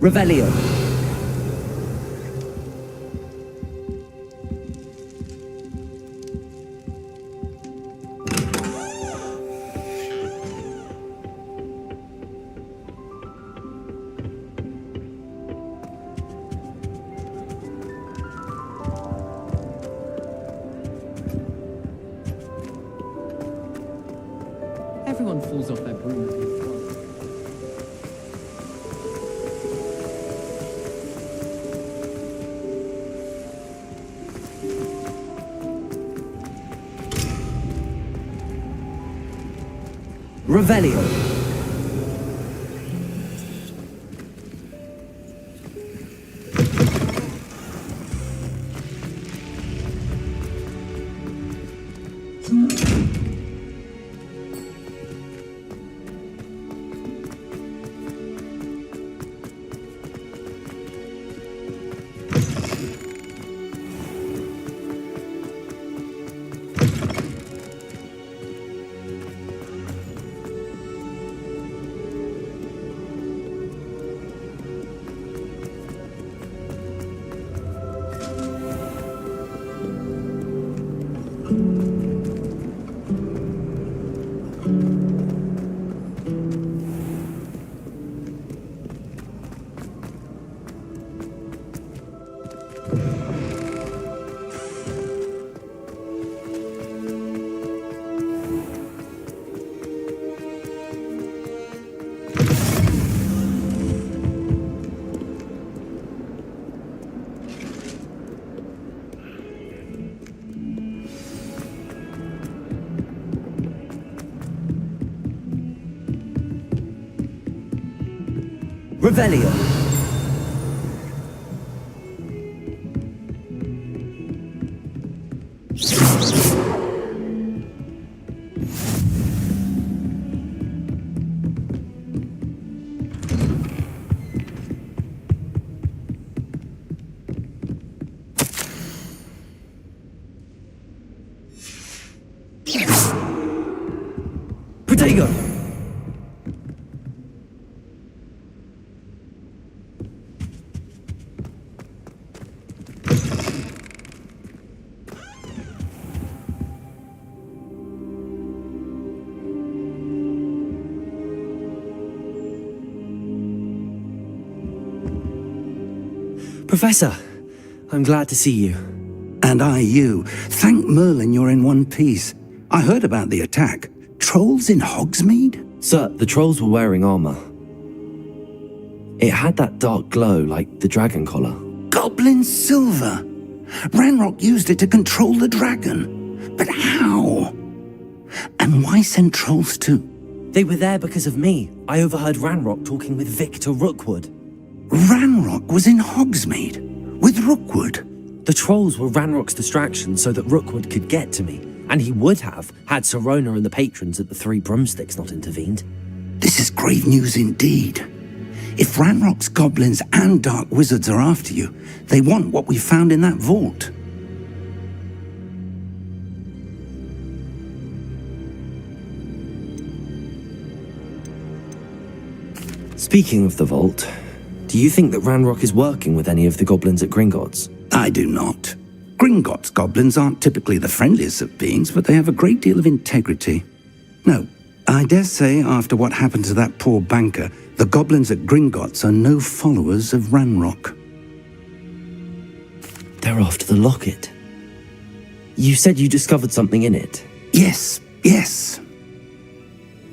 Revelio. Everyone falls off their broom at least once. Revelio. Revelio. Protego. Professor, I'm glad to see you. And I you. Thank Merlin you're in one piece. I heard about the attack. Trolls in Hogsmeade? Sir, the trolls were wearing armor. It had that dark glow like the dragon collar. Goblin silver. Ranrock used it to control the dragon. But how? And why send trolls too? They were there because of me. I overheard Ranrock talking with Victor Rookwood. Ranrock was in Hogsmeade with Rookwood. The trolls were Ranrock's distraction so that Rookwood could get to me, and he would have had Sirona and the patrons at the Three Broomsticks not intervened. This is grave news indeed. If Ranrock's goblins and dark wizards are after you, they want what we found in that vault. Speaking of the vault, do you think that Ranrock is working with any of the goblins at Gringotts? I do not. Gringotts goblins aren't typically the friendliest of beings, but they have a great deal of integrity. No, I dare say after what happened to that poor banker, the goblins at Gringotts are no followers of Ranrock. They're after the locket. You said you discovered something in it. Yes.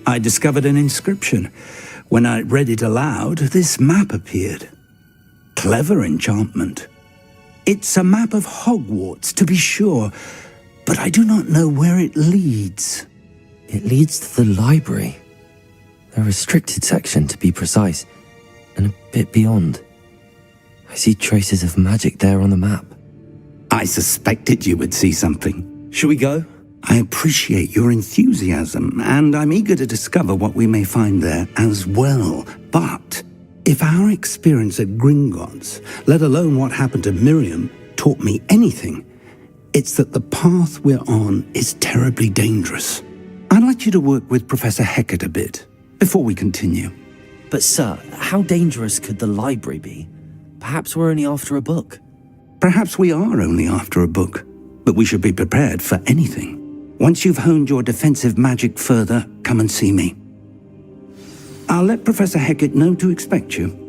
I discovered an inscription. When I read it aloud, this map appeared. Clever enchantment. It's a map of Hogwarts, to be sure, but I do not know where it leads. It leads to the library. A restricted section, to be precise, and a bit beyond. I see traces of magic there on the map. I suspected you would see something. Shall we go? I appreciate your enthusiasm, and I'm eager to discover what we may find there as well. But if our experience at Gringotts, let alone what happened to Miriam, taught me anything, it's that the path we're on is terribly dangerous. I'd like you to work with Professor Hecat a bit before we continue. But sir, how dangerous could the library be? Perhaps we're only after a book. Perhaps we are only after a book, but we should be prepared for anything. Once you've honed your defensive magic further, come and see me. I'll let Professor Hecat know to expect you.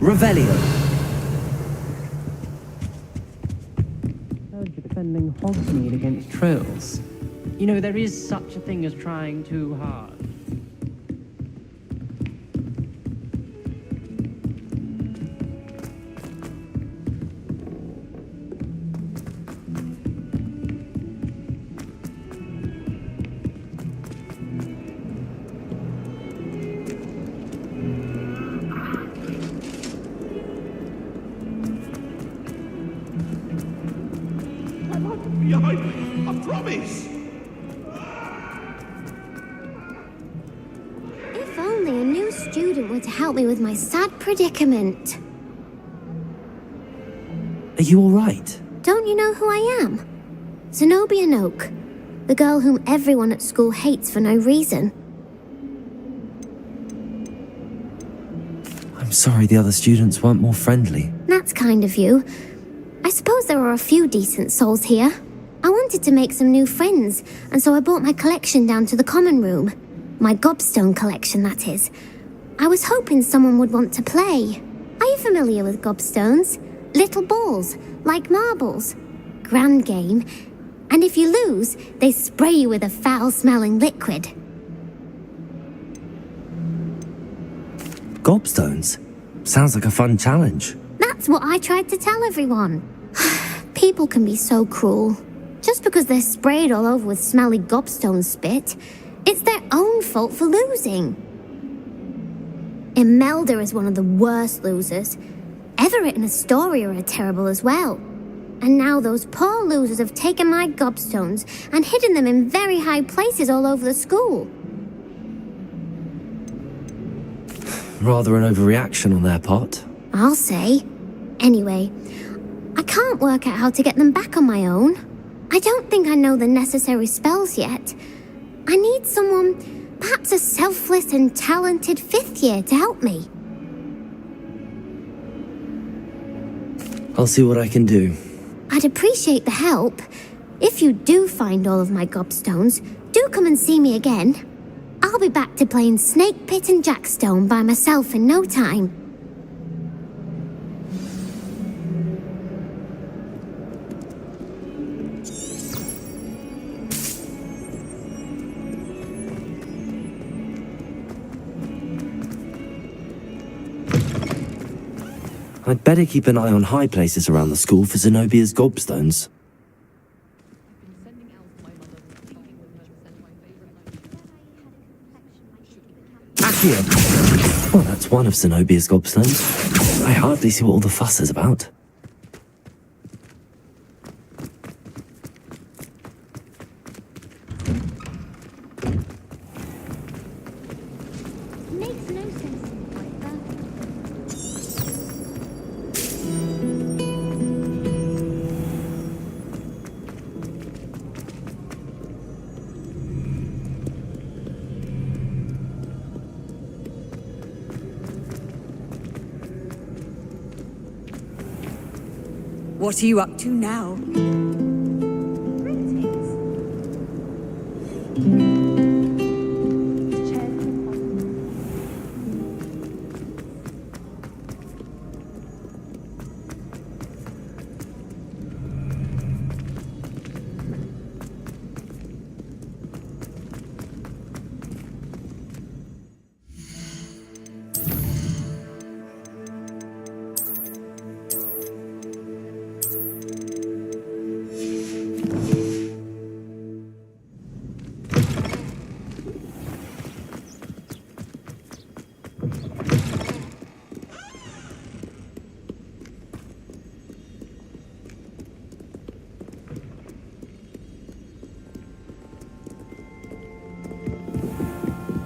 Revelio. Heard you're defending Hogsmeade against trolls. You know, there is such a thing as trying too hard. Behind me! I promise! If only a new student were to help me with my sad predicament. Are you alright? Don't you know who I am? Zenobia Noak, the girl whom everyone at school hates for no reason. I'm sorry the other students weren't more friendly. That's kind of you. I suppose there are a few decent souls here. I wanted to make some new friends, and so I brought my collection down to the common room. My gobstone collection, that is. I was hoping someone would want to play. Are you familiar with gobstones? Little balls, like marbles. Grand game. And if you lose, they spray you with a foul-smelling liquid. Gobstones? Sounds like a fun challenge. That's what I tried to tell everyone. People can be so cruel. Just because they're sprayed all over with smelly gobstone spit, it's their own fault for losing. Imelda is one of the worst losers. Everett and Astoria are terrible as well. And now those poor losers have taken my gobstones and hidden them in very high places all over the school. Rather an overreaction on their part. I'll say. Anyway, I can't work out how to get them back on my own. I don't think I know the necessary spells yet. I need someone, perhaps a selfless and talented fifth year to help me. I'll see what I can do. I'd appreciate the help. If you do find all of my gobstones, do come and see me again. I'll be back to playing Snake Pit and Jackstone by myself in no time. I'd better keep an eye on high places around the school for Zenobia's gobstones. Accio! Well, that's one of Zenobia's gobstones. I hardly see what all the fuss is about. Makes no sense to me, Piper. What are you up to now?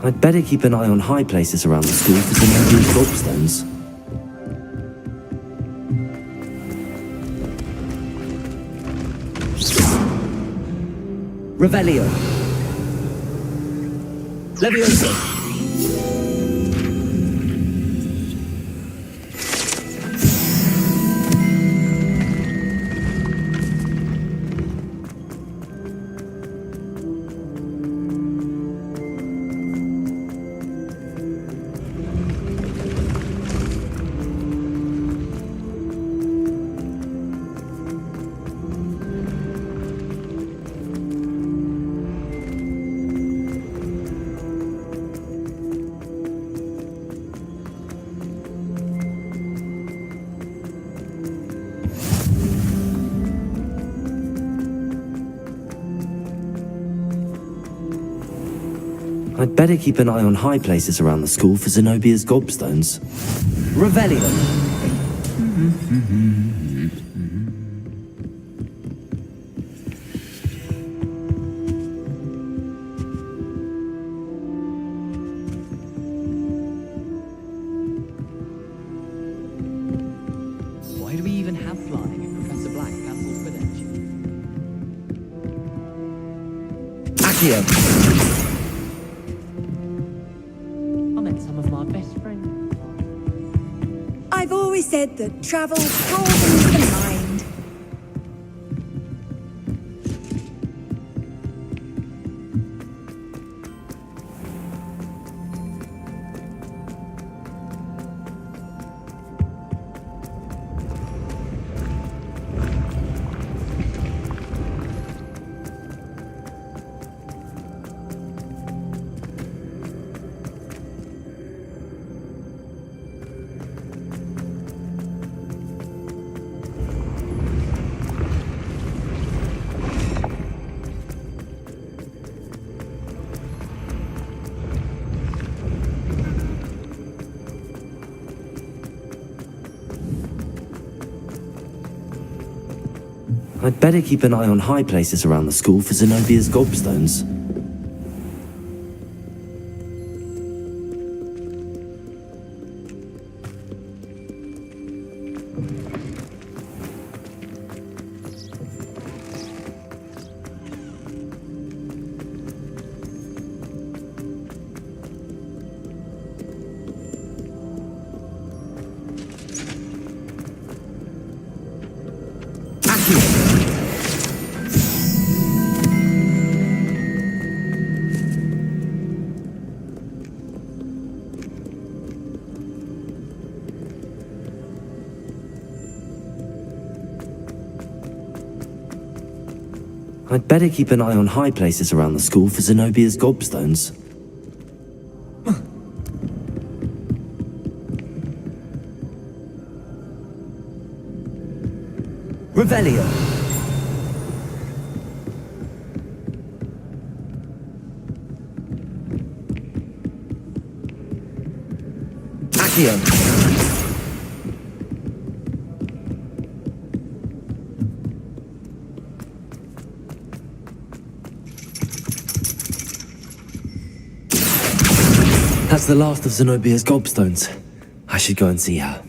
I'd better keep an eye on high places around the school for Zenobia's gobstones. Revelio. Leviosa. I'd better keep an eye on high places around the school for Zenobia's gobstones. Revelio. Why do we even have flying if Professor Black cancels Quidditch? Accio. I met some of my best friends. I've always said that travel broadens the mind. I'd better keep an eye on high places around the school for Zenobia's gobstones. I'd better keep an eye on high places around the school for Zenobia's gobstones. Revelio. Accio. That's the last of Zenobia's gobstones. I should go and see her.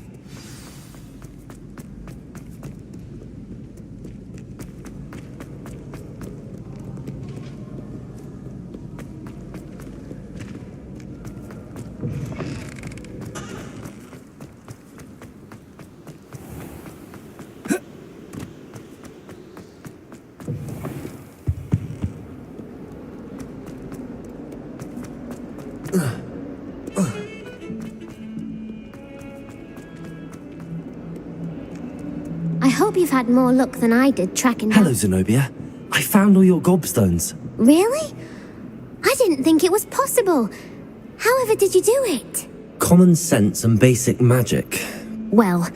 I hope you've had more luck than I did tracking down... Hello, Zenobia. I found all your gobstones. Really? I didn't think it was possible. However did you do it? Common sense and basic magic. Well,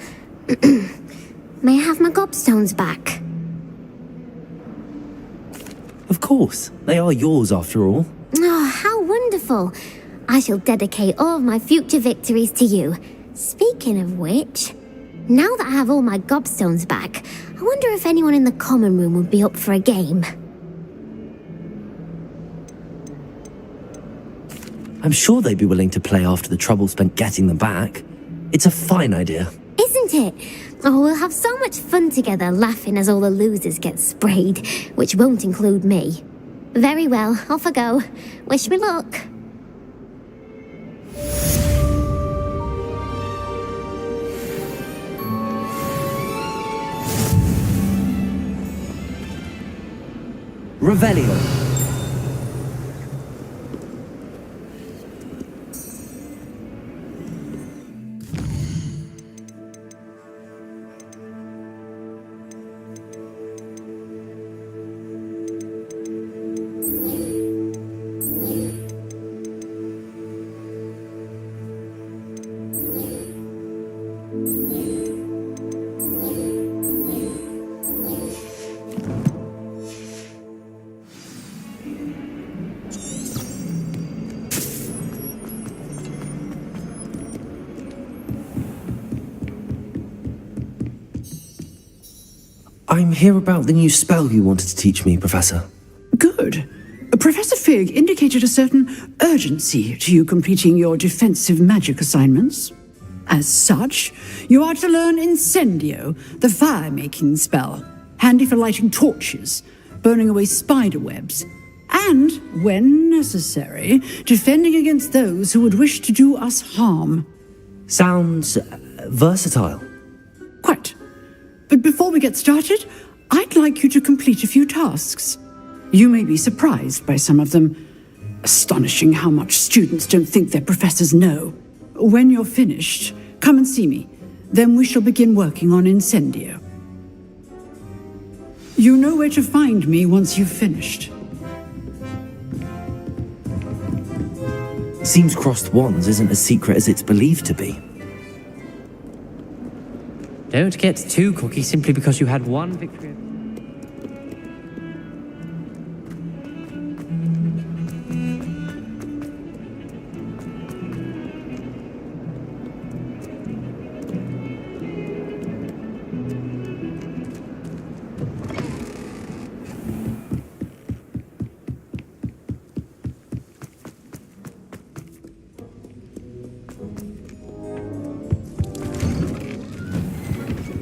may I have my gobstones back? Of course. They are yours after all. Oh, how wonderful. I shall dedicate all of my future victories to you. Speaking of which, now that I have all my gobstones back, I wonder if anyone in the common room would be up for a game. I'm sure they'd be willing to play after the trouble spent getting them back. It's a fine idea. Isn't it? Oh, we'll have so much fun together laughing as all the losers get sprayed, which won't include me. Very well, off I go. Wish me luck. Revelio. I'm here about the new spell you wanted to teach me, Professor. Good. Professor Fig indicated a certain urgency to you completing your defensive magic assignments. As such, you are to learn Incendio, the fire-making spell, handy for lighting torches, burning away spider webs, and, when necessary, defending against those who would wish to do us harm. Sounds versatile. Quite. But before we get started, I'd like you to complete a few tasks. You may be surprised by some of them. Astonishing how much students don't think their professors know. When you're finished, come and see me. Then we shall begin working on Incendio. You know where to find me once you've finished. Seems crossed wands isn't as secret as it's believed to be. Don't get too cocky simply because you had one victory.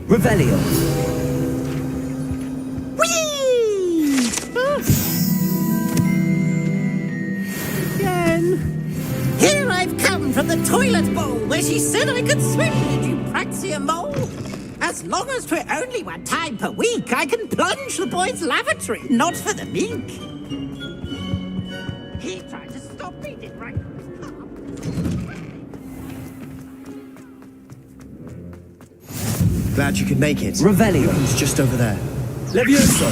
Revelio. Here I've come from the toilet bowl where she said I could swim into Praxia Mole. As long as 'twere only one time per week, I can plunge the boy's lavatory, not for the meek. He tried to stop me, did right? Glad you could make it. Revelio. It's just over there. Levioso.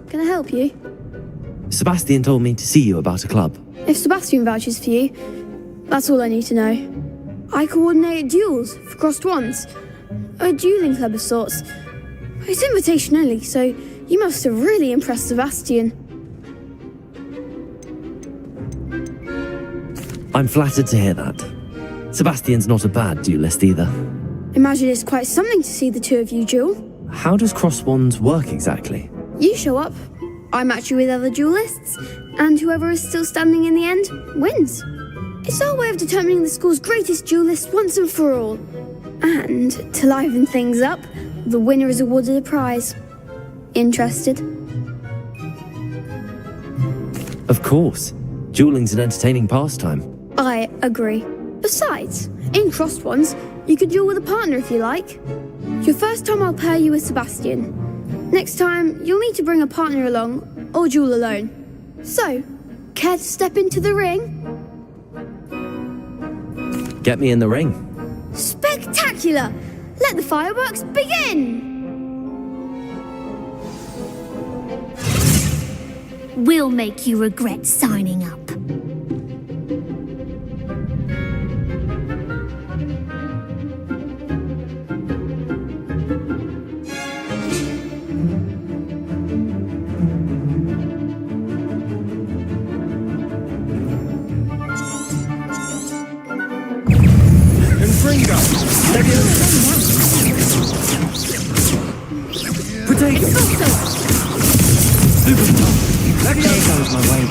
Can I help you? Sebastian told me to see you about a club. If Sebastian vouches for you, that's all I need to know. I coordinate duels for crossed wands. A dueling club of sorts. It's invitation only, so you must have really impressed Sebastian. I'm flattered to hear that. Sebastian's not a bad duelist either. Imagine it's quite something to see the two of you duel. How does cross wands work exactly? You show up, I match you with other duelists, and whoever is still standing in the end wins. It's our way of determining the school's greatest duelist once and for all. And to liven things up, the winner is awarded a prize. Interested? Of course. Dueling's an entertaining pastime. I agree. Besides, in crossed ones, you could duel with a partner if you like. Your first time I'll pair you with Sebastian. Next time, you'll need to bring a partner along, or duel alone. So, care to step into the ring? Get me in the ring. Spectacular! Let the fireworks begin! We'll make you regret signing up. There goes my way.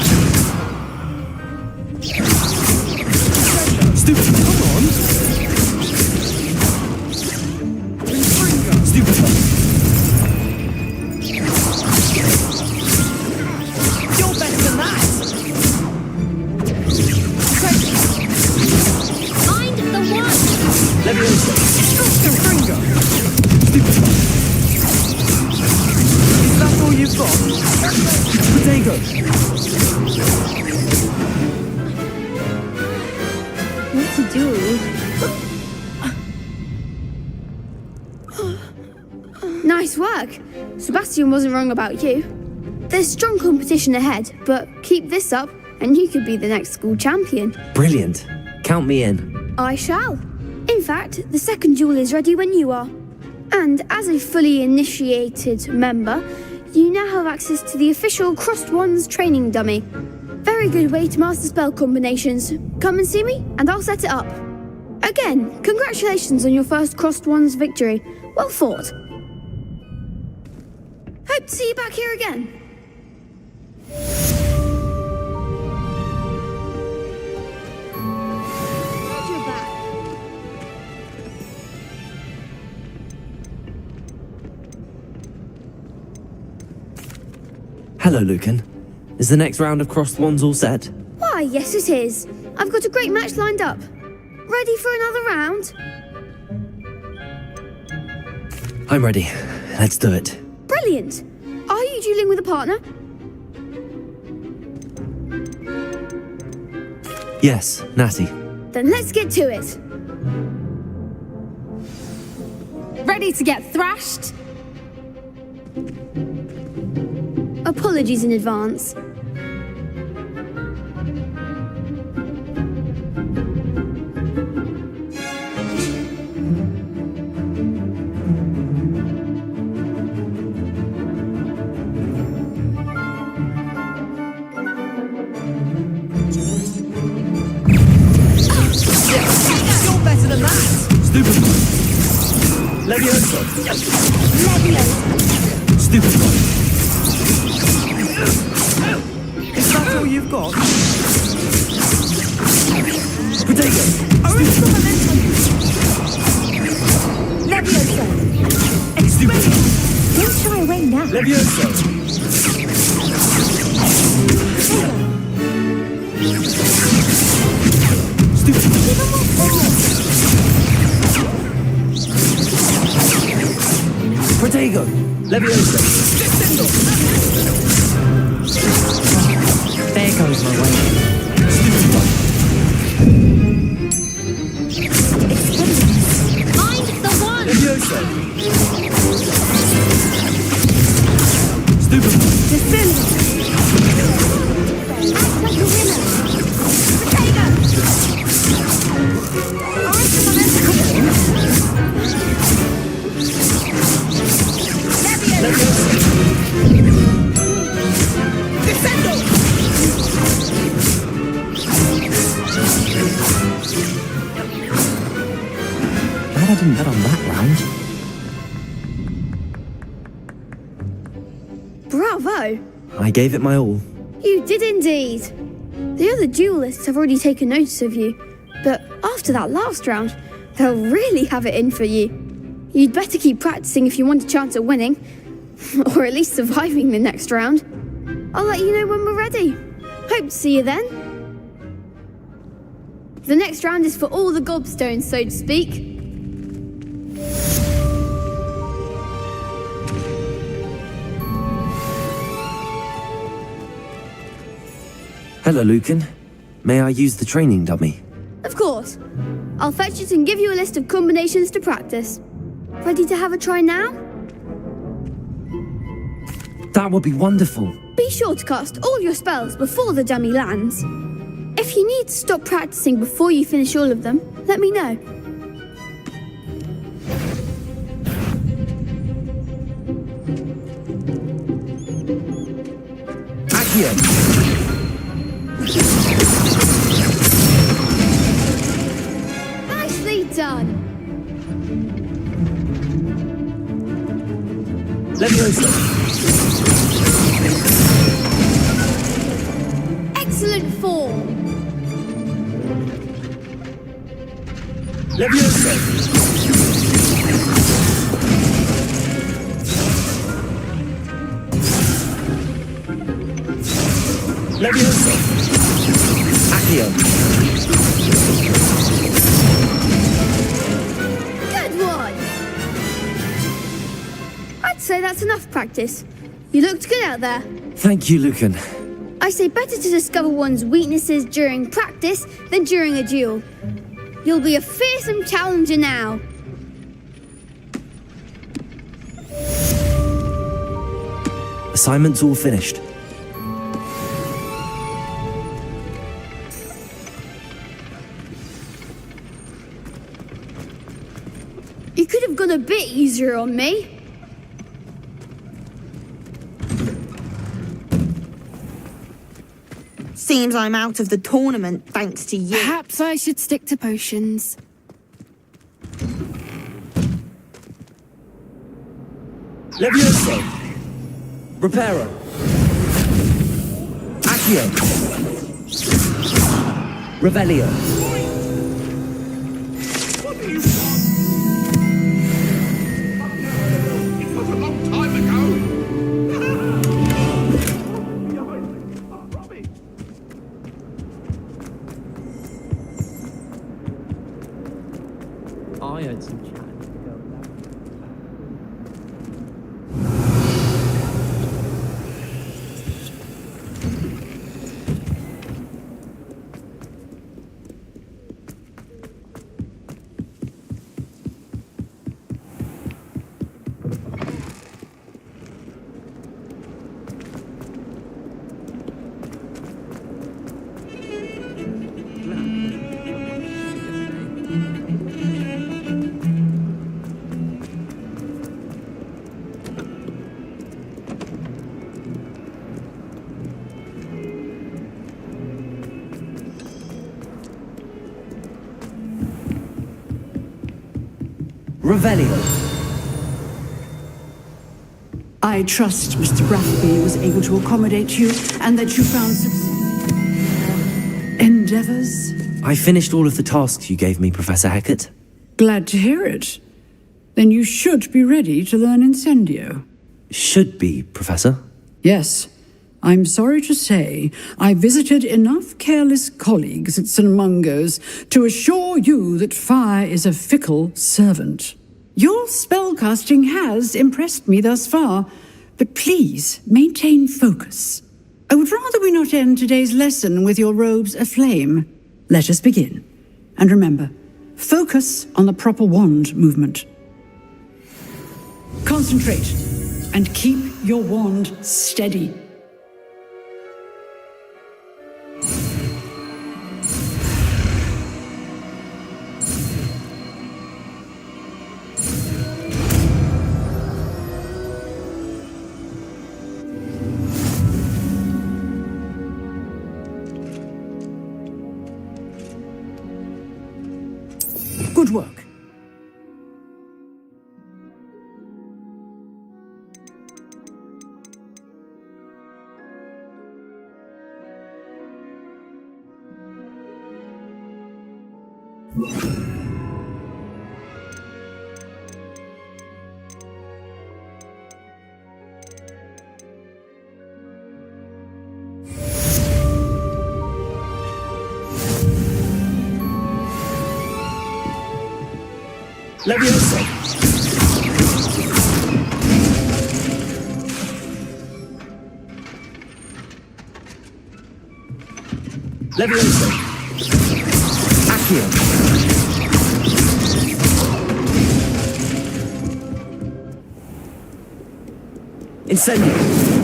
Stupid. Come on. Stupid. You're better than that! Find the one! Leviosa. Finger. Stupid. Is that all you've got? Potato. What to do? Nice work. Sebastian wasn't wrong about you. There's strong competition ahead, but keep this up and you could be the next school champion. Brilliant. Count me in. I shall. In fact, the second duel is ready when you are. And as a fully initiated member, you now have access to the official Crossed Wands training dummy. Very good way to master spell combinations. Come and see me, and I'll set it up. Again, congratulations on your first Crossed Wands victory. Well fought. Hope to see you back here again. Glad you're back. Hello, Lucan. Is the next round of Crossed Wands all set? Why, yes it is. I've got a great match lined up. Ready for another round? I'm ready. Let's do it. Brilliant. Are you dueling with a partner? Yes, Natty. Then let's get to it. Ready to get thrashed? Apologies in advance. You're better than that! Stupid. Leviosa. Leviosa. Stupid. Is that all you've got? Potato. Original momentum. Leviosa. Experience. Don't shy away now. Leviosa. Stupid. Potato. Leviosa. There goes my way. Find the one! Leviosa. Stupid. Defend. Act like a winner! Potato. Original momentum. Leviosa. Defendo! Glad I didn't bet on that round. Bravo. I gave it my all. You did indeed. The other duelists have already taken notice of you, but after that last round, they'll really have it in for you. You'd better keep practicing if you want a chance at winning, or at least surviving the next round. I'll let you know when we're ready. Hope to see you then. The next round is for all the gobstones, so to speak. Hello, Lucan. May I use the training dummy? Of course. I'll fetch it and give you a list of combinations to practice. Ready to have a try now? That would be wonderful. Be sure to cast all your spells before the dummy lands. If you need to stop practicing before you finish all of them, let me know. Accio. Nicely done. Leviosa. Levioso! Levioso! Accio! Good one! I'd say that's enough practice. You looked good out there. Thank you, Lucan. I say better to discover one's weaknesses during practice than during a duel. You'll be a fearsome challenger now. Assignment's all finished. You could have gone a bit easier on me. Seems I'm out of the tournament thanks to you. Perhaps I should stick to potions. Levioso! Reparo! Accio! Revelio! What do you want? It was a long time ago. I promise. I heard some chat. Revelio! I trust Mr. Brathby was able to accommodate you and that you found success in your endeavors. I finished all of the tasks you gave me, Professor Hecat. Glad to hear it. Then you should be ready to learn Incendio. Should be, Professor. Yes. I'm sorry to say I visited enough careless colleagues at St. Mungo's to assure you that fire is a fickle servant. Your spellcasting has impressed me thus far, but please maintain focus. I would rather we not end today's lesson with your robes aflame. Let us begin. And remember, focus on the proper wand movement. Concentrate and keep your wand steady. Good work. Levioso! Levioso! Accio! Incendio!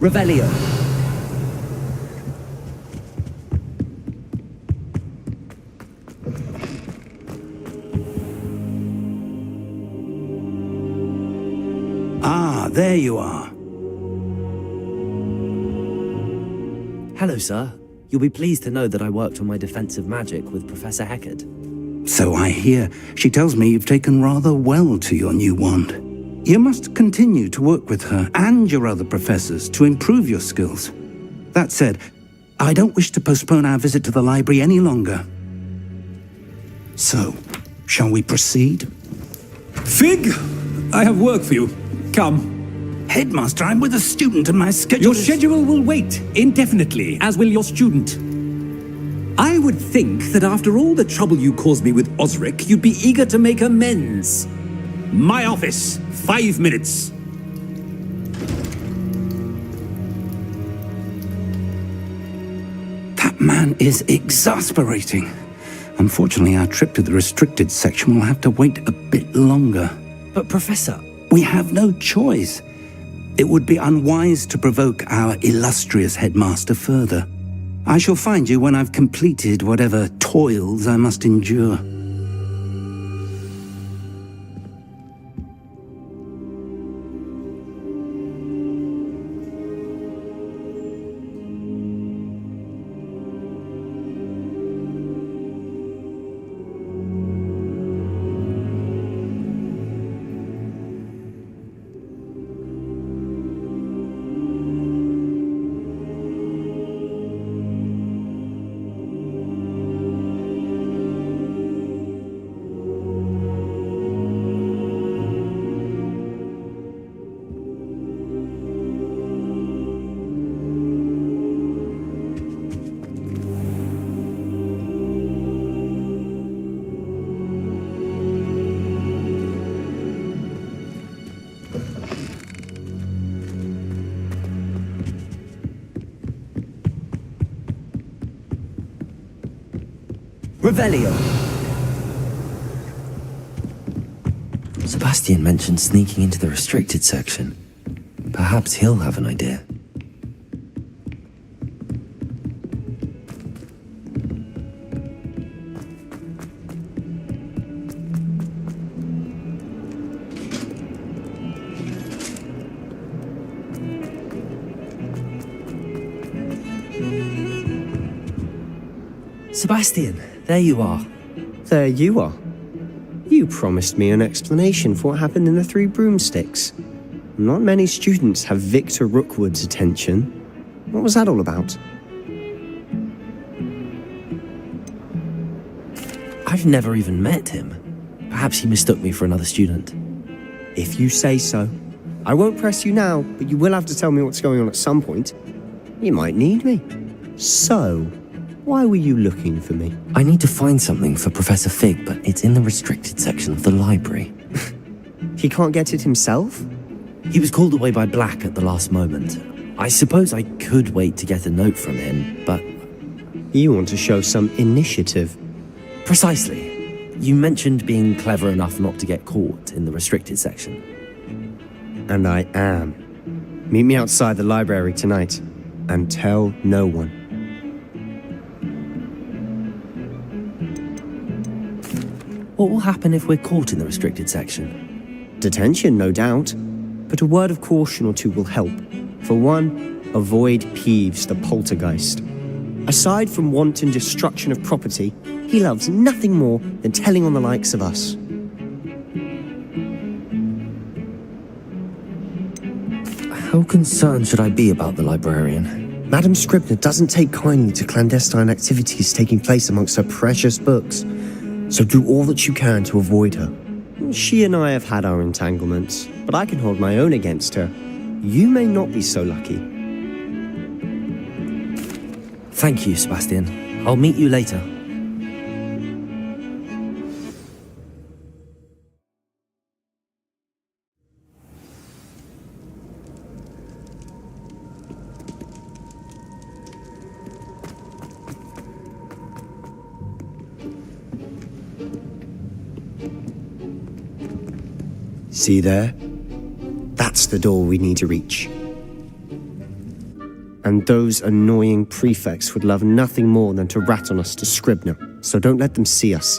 Revelio. there you are. Hello, sir. You'll be pleased to know that I worked on my defensive magic with Professor Heckard. So I hear. She tells me you've taken rather well to your new wand. You must continue to work with her and your other professors to improve your skills. That said, I don't wish to postpone our visit to the library any longer. So, shall we proceed? Fig, I have work for you. Come. Headmaster, I'm with a student and my schedule Your is... schedule will wait indefinitely, as will your student. I would think that after all the trouble you caused me with Osric, you'd be eager to make amends. My office, 5 minutes. That man is exasperating. Unfortunately, our trip to the restricted section will have to wait a bit longer. But Professor... We have no choice. It would be unwise to provoke our illustrious headmaster further. I shall find you when I've completed whatever toils I must endure. Revelio. Sebastian mentioned sneaking into the restricted section. Perhaps he'll have an idea. Sebastian, there you are. There you are. You promised me an explanation for what happened in the Three Broomsticks. Not many students have Victor Rookwood's attention. What was that all about? I've never even met him. Perhaps he mistook me for another student. If you say so. I won't press you now, but you will have to tell me what's going on at some point. You might need me. So, why were you looking for me? I need to find something for Professor Fig, but it's in the restricted section of the library. He can't get it himself? He was called away by Black at the last moment. I suppose I could wait to get a note from him, but... You want to show some initiative. Precisely. You mentioned being clever enough not to get caught in the restricted section. And I am. Meet me outside the library tonight, and tell no one. What will happen if we're caught in the restricted section? Detention, no doubt. But a word of caution or two will help. For one, avoid Peeves the poltergeist. Aside from wanton destruction of property, he loves nothing more than telling on the likes of us. How concerned should I be about the librarian? Madame Scribner doesn't take kindly to clandestine activities taking place amongst her precious books. So do all that you can to avoid her. She and I have had our entanglements, but I can hold my own against her. You may not be so lucky. Thank you, Sebastian. I'll meet you later. See there? That's the door we need to reach. And those annoying prefects would love nothing more than to rat on us to Scribner, so don't let them see us.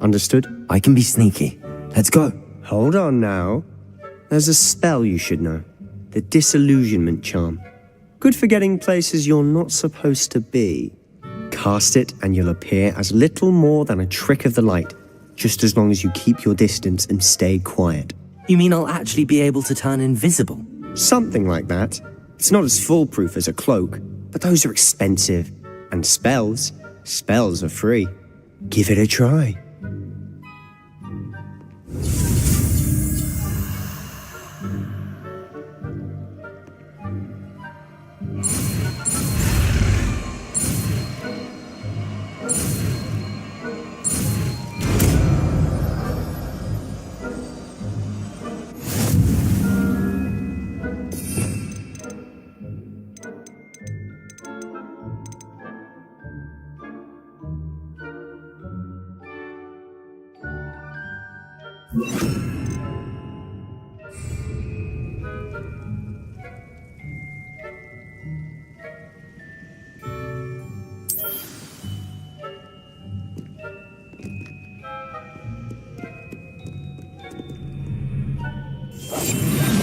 Understood? I can be sneaky. Let's go. Hold on now. There's a spell you should know. The disillusionment charm. Good for getting places you're not supposed to be. Cast it and you'll appear as little more than a trick of the light, just as long as you keep your distance and stay quiet. You mean I'll actually be able to turn invisible? Something like that. It's not as foolproof as a cloak, but those are expensive. And spells are free. Give it a try.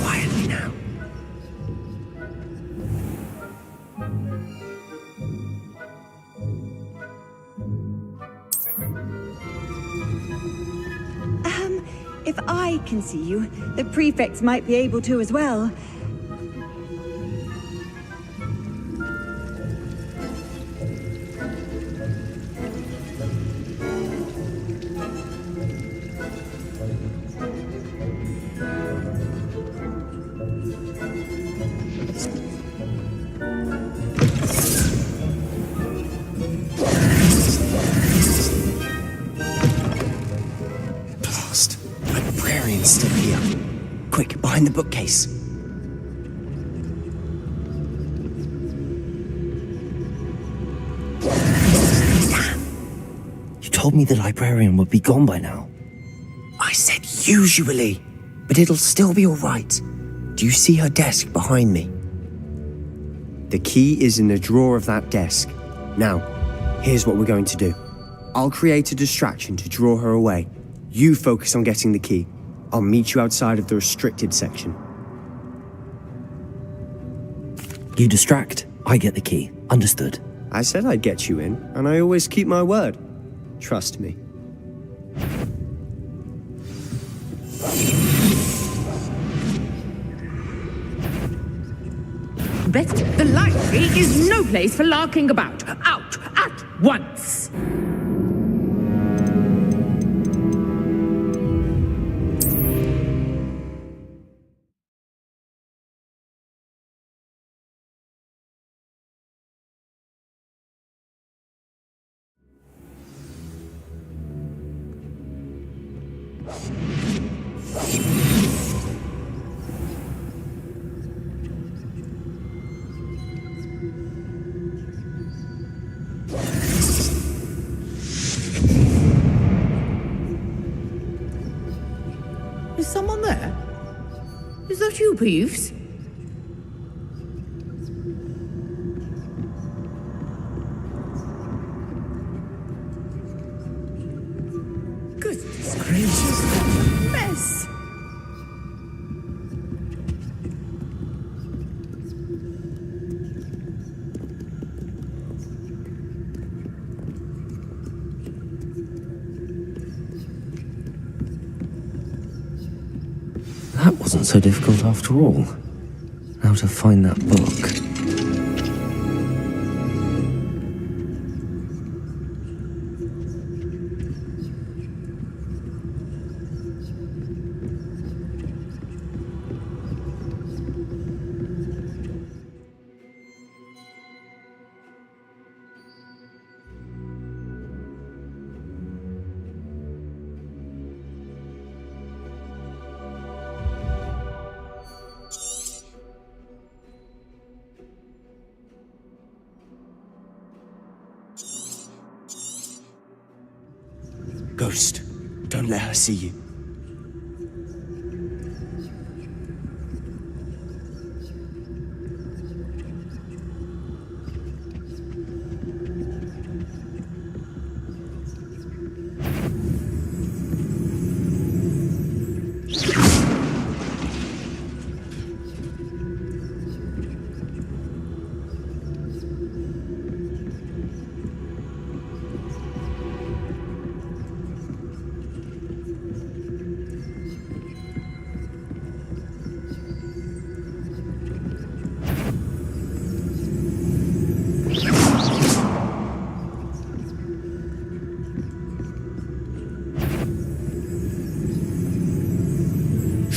Quietly now. If I can see you, the prefects might be able to as well. Librarian's still here. Quick, behind the bookcase. You told me the librarian would be gone by now. I said usually, but it'll still be all right. Do you see her desk behind me? The key is in the drawer of that desk. Now, here's what we're going to do. I'll create a distraction to draw her away. You focus on getting the key. I'll meet you outside of the restricted section. You distract, I get the key. Understood. I said I'd get you in, and I always keep my word. Trust me. Betsy, the library is no place for larking about. Out at once! Is someone there? Is that you, Peeves? Goodness gracious, what a mess! That wasn't so difficult after all. Now to find that book. Ghost, don't let her see you.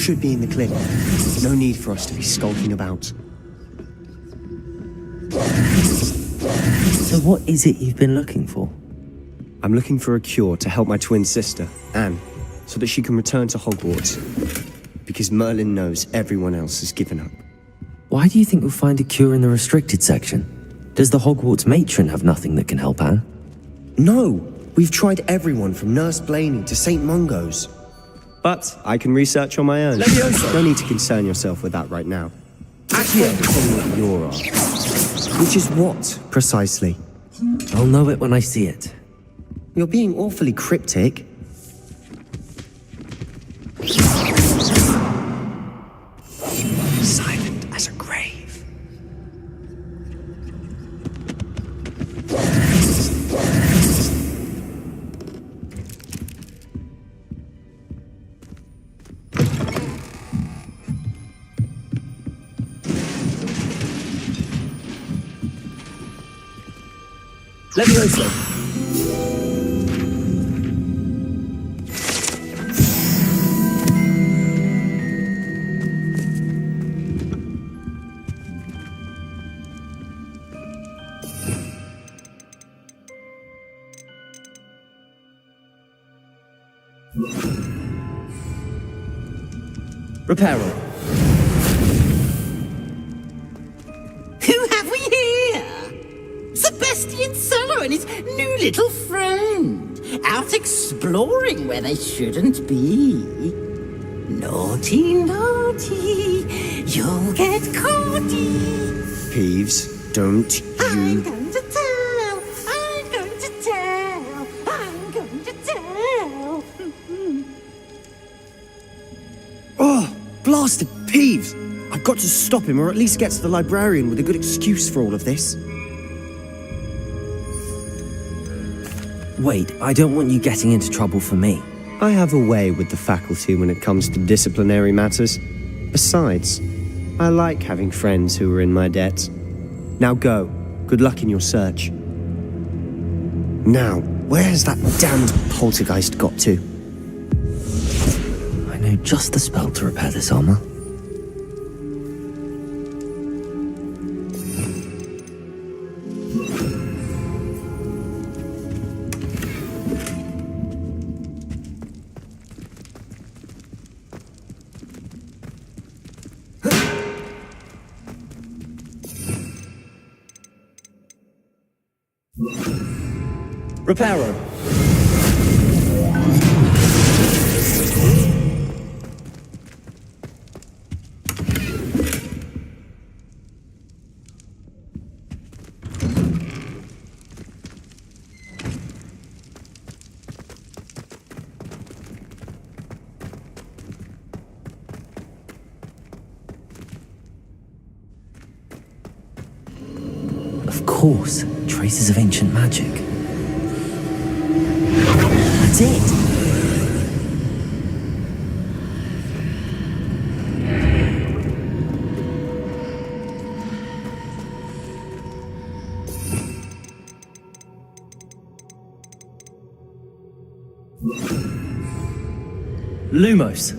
should be in the clear. No need for us to be skulking about. So what is it you've been looking for? I'm looking for a cure to help my twin sister, Anne, so that she can return to Hogwarts. Because Merlin knows everyone else has given up. Why do you think we'll find a cure in the restricted section? Does the Hogwarts matron have nothing that can help Anne? No! We've tried everyone from Nurse Blaney to St. Mungo's. But I can research on my own. No need to concern yourself with that right now. Actually, what you're on. Which is what, precisely? I'll know it when I see it. You're being awfully cryptic. Silent as a grave. Levioso! Reparo. Who have we here? Sebastian Solo and his new little friend, out exploring where they shouldn't be. Naughty, naughty, you'll get caughty. Peeves, don't I'm you... going to tell, I'm going to tell, I'm going to tell. Oh, blasted Peeves! I've got to stop him, or at least get to the librarian with a good excuse for all of this. Wait, I don't want you getting into trouble for me. I have a way with the faculty when it comes to disciplinary matters. Besides, I like having friends who are in my debt. Now go. Good luck in your search. Now, where's that damned poltergeist got to? I know just the spell to repair this armor. Reparo. Of course, traces of ancient magic. That's it! Lumos.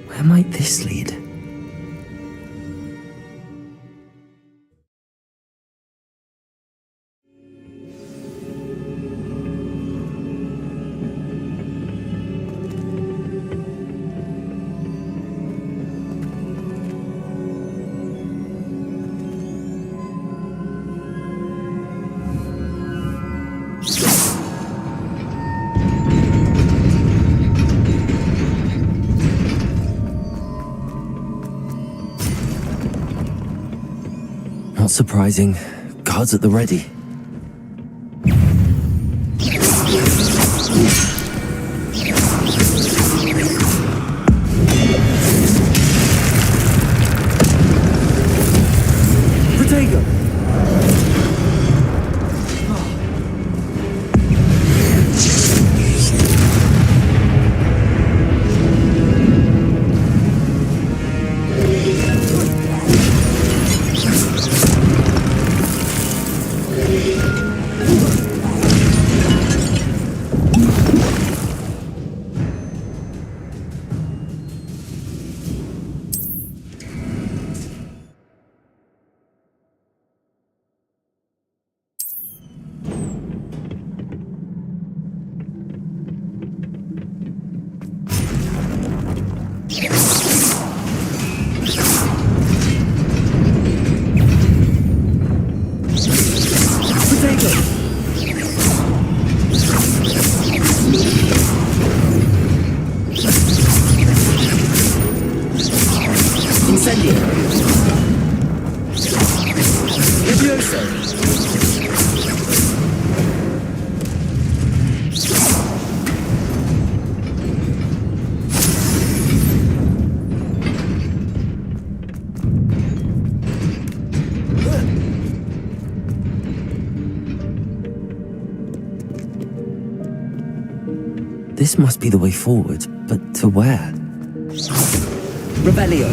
Where might this lead? Not surprising. Guards at the ready. Protego! This must be the way forward, but to where? Revelio.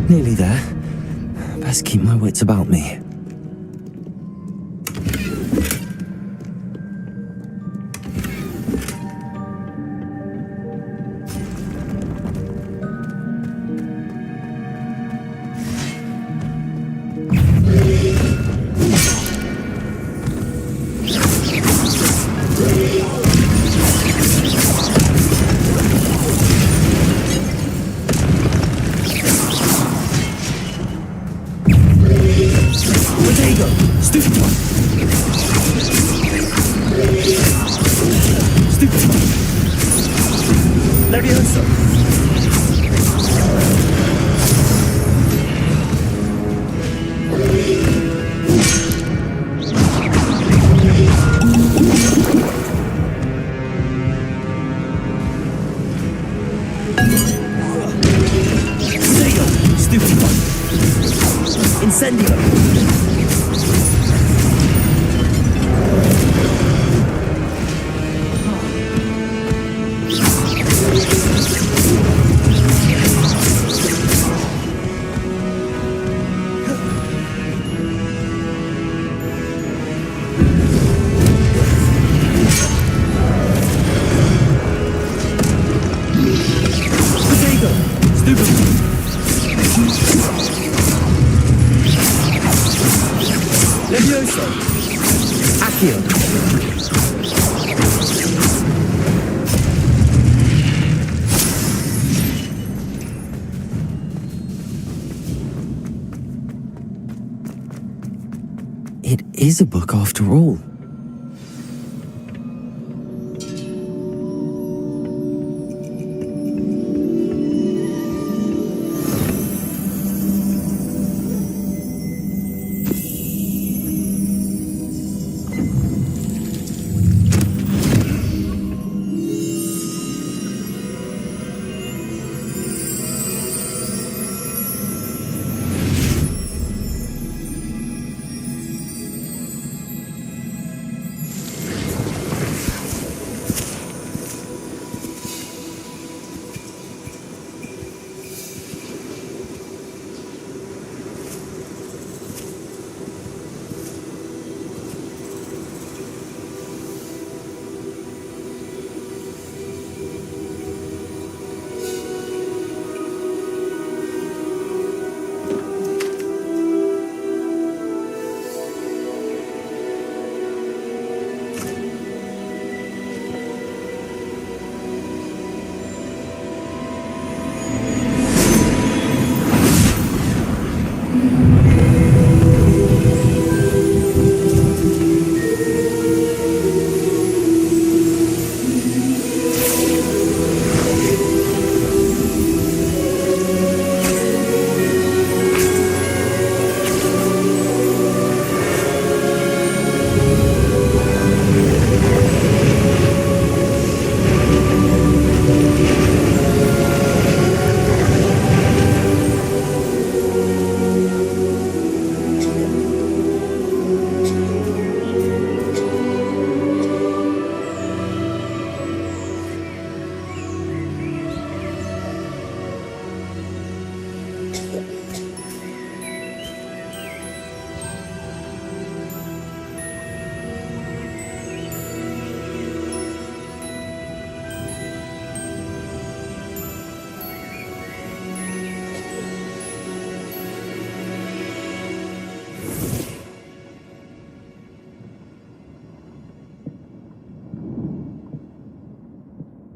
Nearly there. Best keep my wits about me. It is a book after all.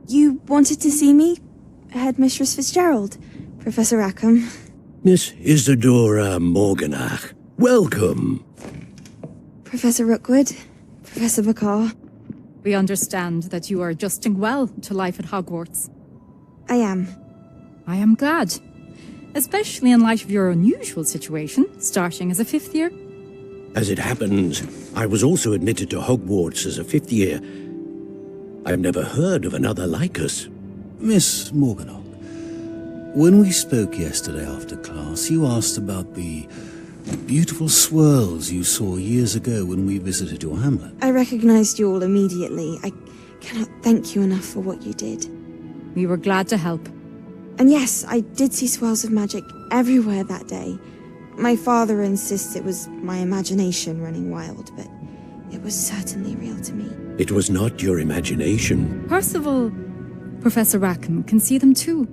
You wanted to see me? Headmistress Fitzgerald, Professor Rackham. Miss Isadora Morganach, welcome. Professor Rookwood, Professor Bakar. We understand that you are adjusting well to life at Hogwarts. I am. I am glad. Especially in light of your unusual situation, starting as a 5th year. As it happens, I was also admitted to Hogwarts as a 5th year. I've never heard of another like us. Miss Morganach, when we spoke yesterday after class, you asked about the beautiful swirls you saw years ago when we visited your hamlet. I recognized you all immediately. I cannot thank you enough for what you did. We were glad to help. And yes, I did see swirls of magic everywhere that day. My father insists it was my imagination running wild, but it was certainly real to me. It was not your imagination. Percival, Professor Rackham can see them too,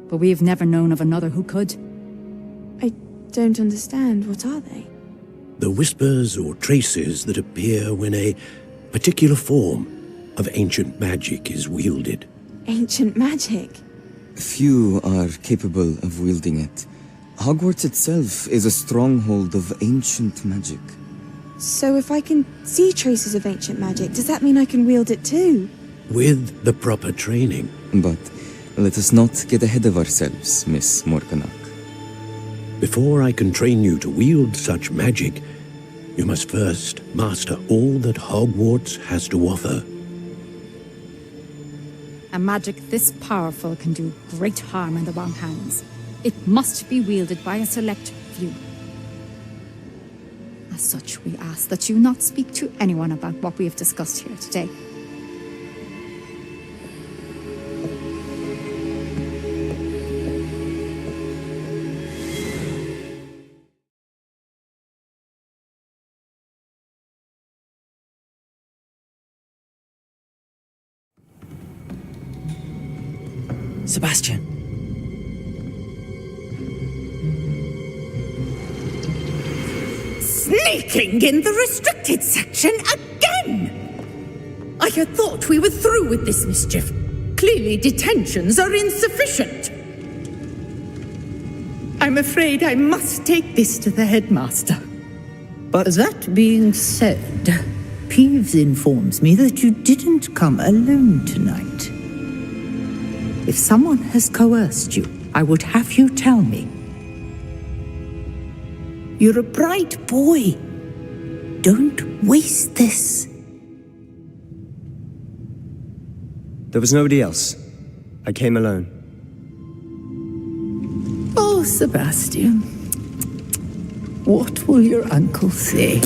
but we have never known of another who could. I don't understand. What are they? The whispers or traces that appear when a particular form of ancient magic is wielded. Ancient magic? Few are capable of wielding it. Hogwarts itself is a stronghold of ancient magic. So if I can see traces of ancient magic, does that mean I can wield it too? With the proper training. But let us not get ahead of ourselves, Miss Morganach. Before I can train you to wield such magic, you must first master all that Hogwarts has to offer. A magic this powerful can do great harm in the wrong hands. It must be wielded by a select few. As such, we ask that you not speak to anyone about what we have discussed here today. Sebastian. Sneaking in the restricted section again! I had thought we were through with this mischief. Clearly detentions are insufficient. I'm afraid I must take this to the headmaster. But that being said, Peeves informs me that you didn't come alone tonight. If someone has coerced you, I would have you tell me. You're a bright boy. Don't waste this. There was nobody else. I came alone. Oh, Sebastian. What will your uncle say?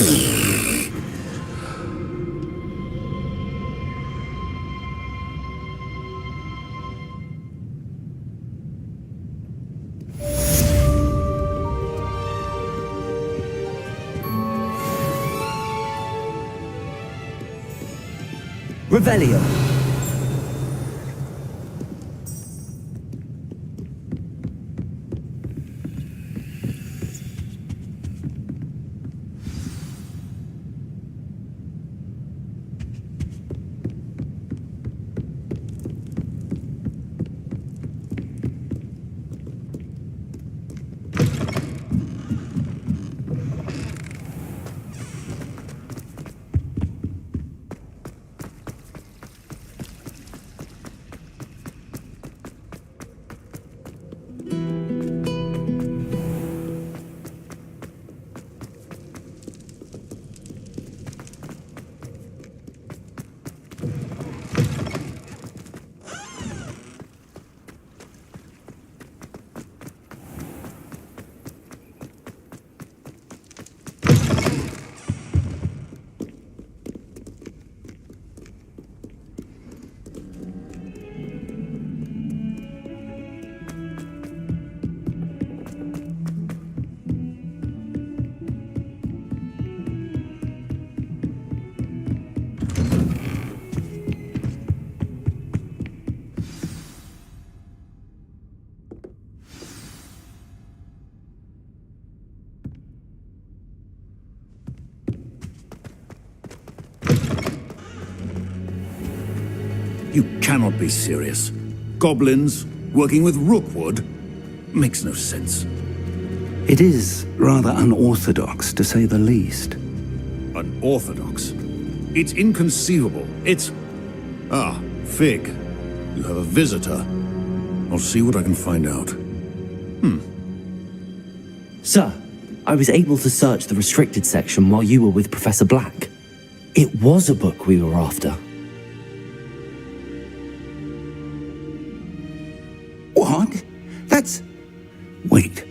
Revelio. You cannot be serious. Goblins working with Rookwood makes no sense. It is rather unorthodox, to say the least. Unorthodox? It's inconceivable. It's... Ah, Fig. You have a visitor. I'll see what I can find out. Sir, I was able to search the restricted section while you were with Professor Black. It was a book we were after. What? That's... Wait.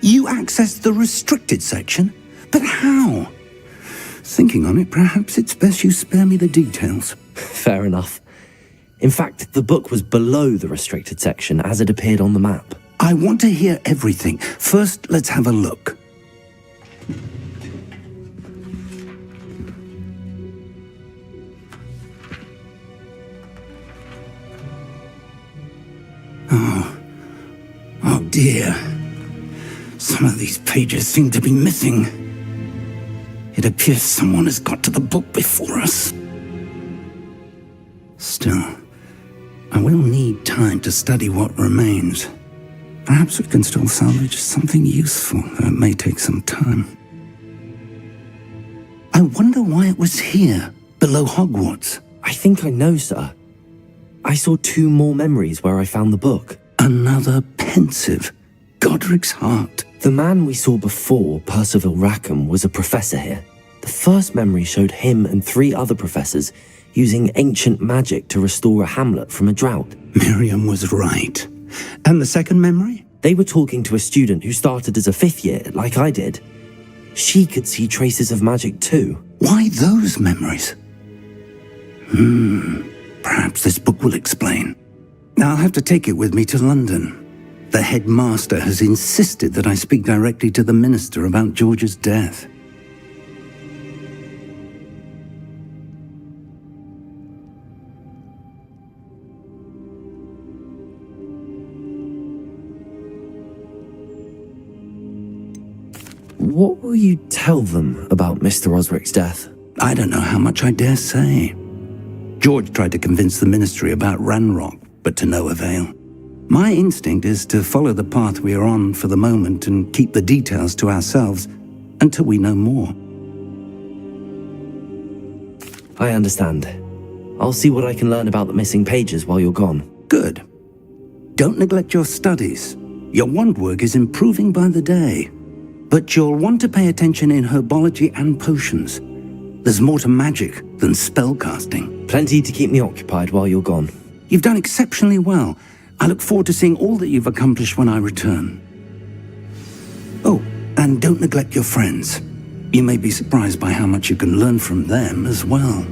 You accessed the restricted section? But how? Thinking on it, perhaps it's best you spare me the details. Fair enough. In fact, the book was below the restricted section as it appeared on the map. I want to hear everything. First, let's have a look. Oh dear. Some of these pages seem to be missing. It appears someone has got to the book before us. Still, I will need time to study what remains. Perhaps we can still salvage something useful, though it may take some time. I wonder why it was here, below Hogwarts. I think I know, sir. I saw 2 more memories where I found the book. Another pensive. Godric's heart. The man we saw before, Percival Rackham, was a professor here. The first memory showed him and 3 other professors using ancient magic to restore a hamlet from a drought. Miriam was right. And the second memory? They were talking to a student who started as a 5th year, like I did. She could see traces of magic too. Why those memories? Perhaps this book will explain. I'll have to take it with me to London. The headmaster has insisted that I speak directly to the minister about George's death. What will you tell them about Mr. Osric's death? I don't know how much I dare say. George tried to convince the ministry about Ranrock, but to no avail. My instinct is to follow the path we are on for the moment and keep the details to ourselves until we know more. I understand. I'll see what I can learn about the missing pages while you're gone. Good. Don't neglect your studies. Your wand work is improving by the day. But you'll want to pay attention in herbology and potions. There's more to magic than spellcasting. Plenty to keep me occupied while you're gone. You've done exceptionally well. I look forward to seeing all that you've accomplished when I return. Oh, and don't neglect your friends. You may be surprised by how much you can learn from them as well.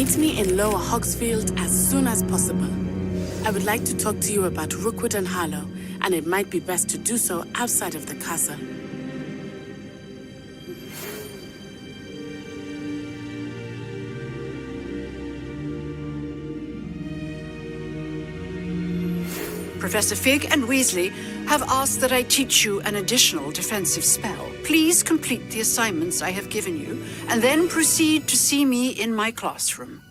Meet me in Lower Hogsfield as soon as possible. I would like to talk to you about Rookwood and Harlow, and it might be best to do so outside of the castle. Professor Fig and Weasley have asked that I teach you an additional defensive spell. Please complete the assignments I have given you, and then proceed to see me in my classroom.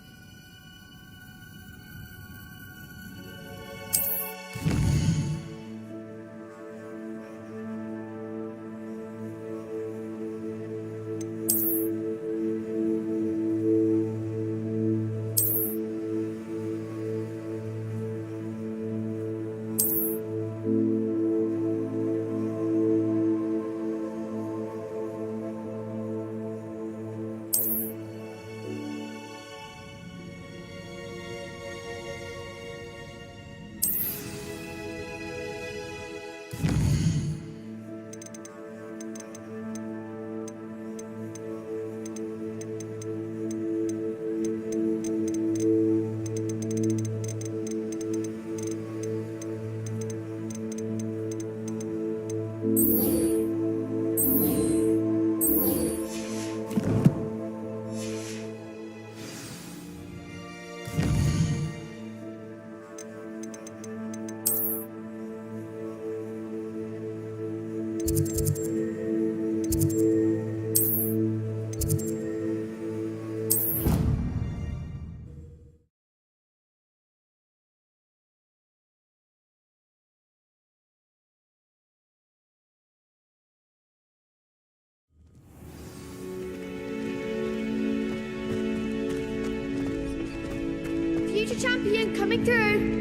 Future champion coming through.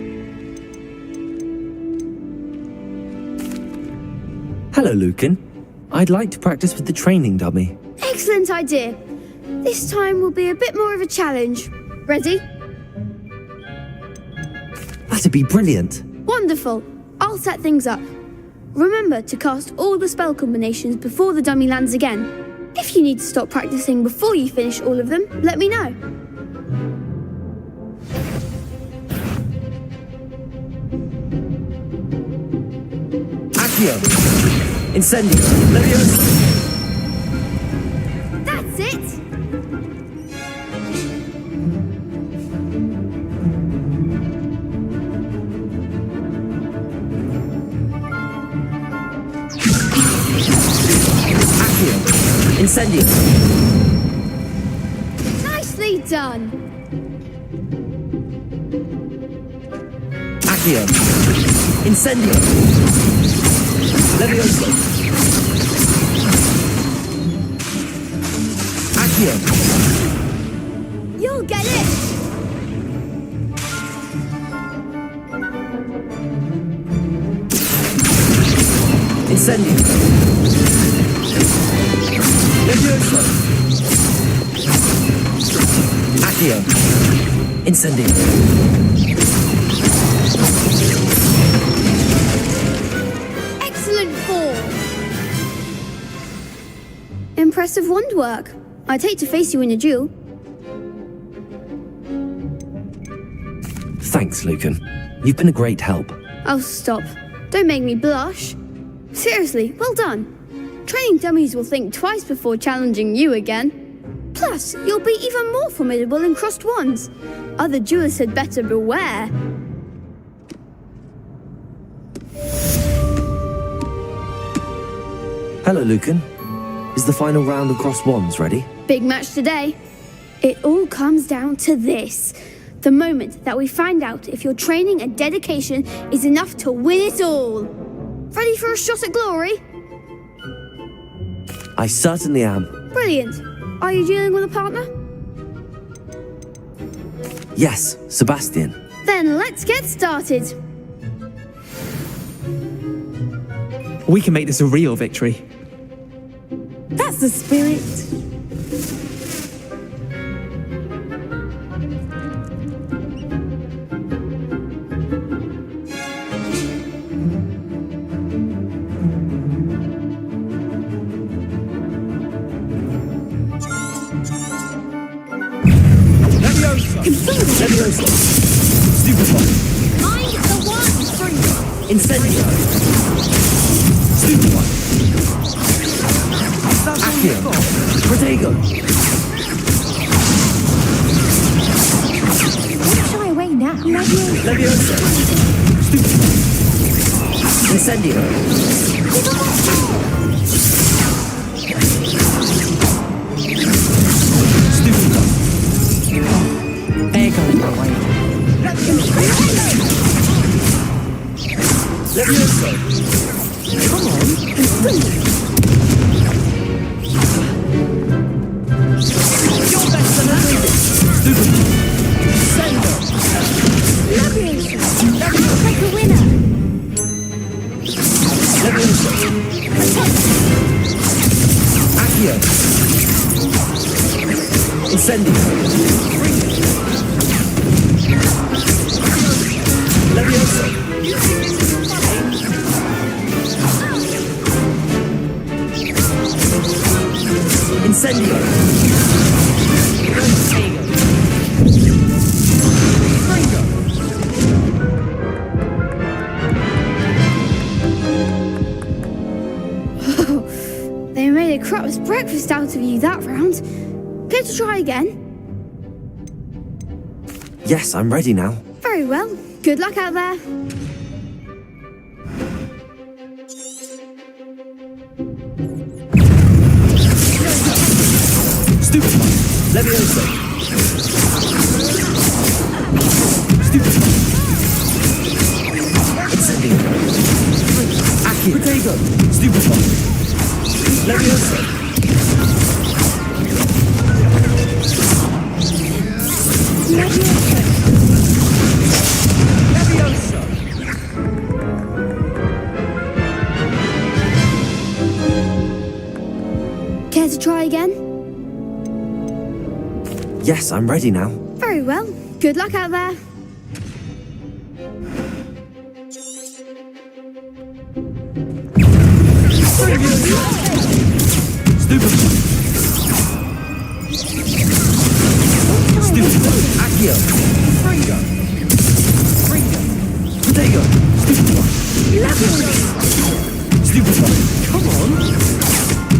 Hello, Lucan. I'd like to practice with the training dummy. Excellent idea. This time will be a bit more of a challenge. Ready? That'd be brilliant. Wonderful. I'll set things up. Remember to cast all the spell combinations before the dummy lands again. If you need to stop practicing before you finish all of them, let me know. Accio! Incendio! Leviosa! That's it! Accio! Incendio! Nicely done! Accio! Incendio! Leviosa! Accio! You'll get it! Incendio! Leviosa! Accio! Incendio! Excellent form! Impressive wand work. I'd hate to face you in a duel. Thanks, Lucan. You've been a great help. Oh, stop. Don't make me blush. Seriously, well done. Training dummies will think twice before challenging you again. Plus, you'll be even more formidable in crossed wands. Other duelists had better beware. Hello, Lucan. Is the final round of crossed wands ready? Big match today. It all comes down to this. The moment that we find out if your training and dedication is enough to win it all. Ready for a shot at glory? I certainly am. Brilliant. Are you dealing with a partner? Yes, Sebastian. Then let's get started. We can make this a real victory. That's the spirit. Leviosa! Leviosa. Stupefy. Mind the one, Springo. Incendio. Stupefy. Accio. Protego. Shy away now. Leviosa. Stupefy. Incendio. Stupefy. They're going that way. Leviosa. Come on. You're better than that. Stupefy. Sendo. Leviosa. Like a winner. Leviosa. Accio. Incendio. Leviosa. Incendio. They made a crap's breakfast out of you that round. Care to try again? Yes, I'm ready now. Very well. Good luck out there. Stupefy. Leviosa. Stupefy. Incendio. Accio. Protego. Stupefy. Leviosa. Leviosa. Care to try again? Yes, I'm ready now. Very well. Good luck out there. Stupefy. Stupefy. Accio. Fringo. Fringo. Protego. Stupefy. Stupefy. Come on.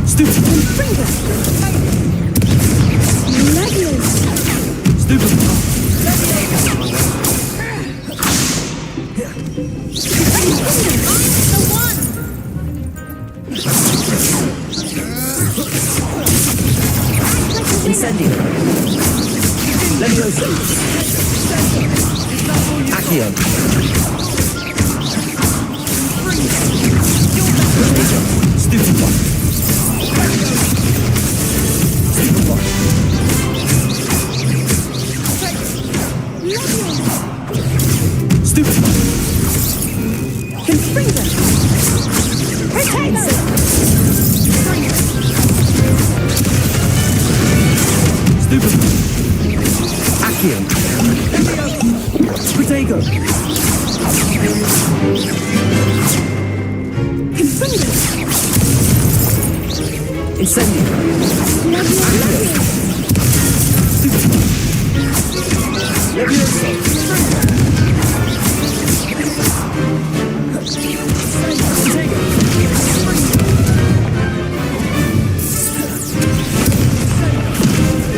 Stupefy. Springo. Stupefy. The one. Incendio. Leviosa. Accio. Stupefy. Stupefy. Stupefy. Springo. Protego. Stupefy. Accio. Protego. Incendio. Accio. Stupefy. Leviosa. Protego.